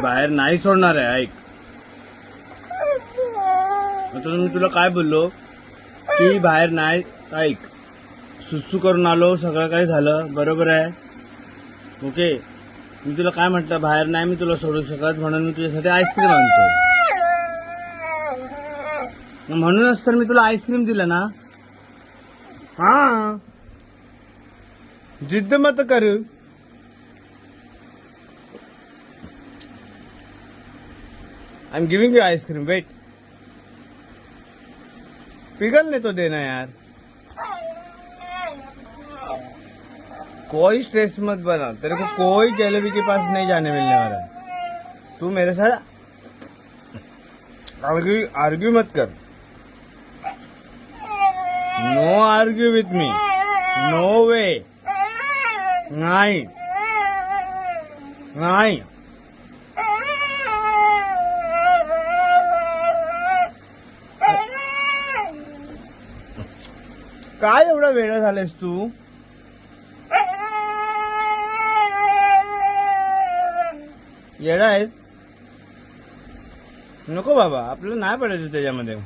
मी बाहेर नाही सोडणार आहे. ऐक, आता मी तुला काय बोललो की बाहेर नाही. ऐक, सुसू करून आलो, सगळं काही झालं, बरोबर आहे. ओके, मी तुला काय म्हटलं, बाहेर नाही मी तुला सोडू शकत, म्हणून मी तुझ्यासाठी आईस्क्रीम आणतो. म्हणूनच तर मी तुला आईस्क्रीम दिलं ना. हा, जिद्द मत कर. I am giving you ice cream, wait. पिघलने तो देना यार. कोई स्ट्रेस मत बना, तेरे को कोई जलेबी के पास नहीं जाने मिलने वाला है. तू मेरे साथ आर्ग्यू मत कर. No argue with me, no way. नहीं नहीं. काय एवढा वेळ झालेस तू? येडा आहेस? नको बाबा, आपल्याला नाही पडायचं त्याच्यामध्ये.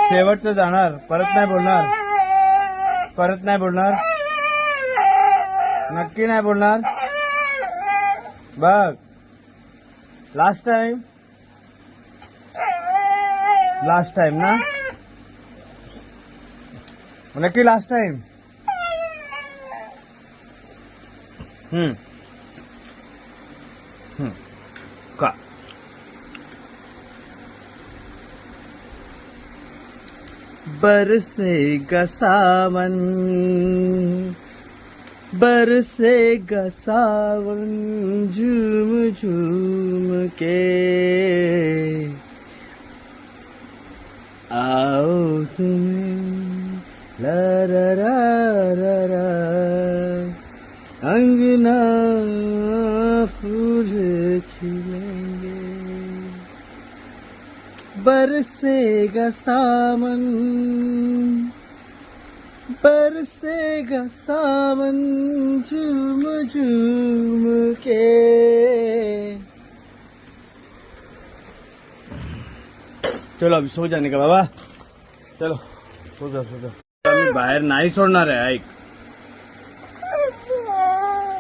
शेवटचं जाणार, परत नाही बोलणार. परत नाही बोलणार, नक्की नाही बोलणार. बघ, लास्ट टाइम ना, नक्की लास्ट टाइम. का बरसेगा सावन, बरसेगा सावन, झूम झूम के आओ तुम्हें, ला रा रा रा रा, अंगना फूल खिलेंगे. बरसेगा सावन, बरसेगा सावन, झूम झूम के. चलो अभी सो जाने का बाबा, चलो सो जा सो जा. मी बाहेर नाही सोडणार आहे. ऐक,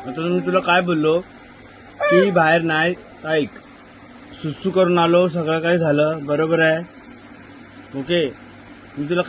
आता मी तुला काय बोललो की बाहेर नाही. ऐक, सुसू करून आलो, सगळं काही झालं, बरोबर आहे. ओके, मी तुला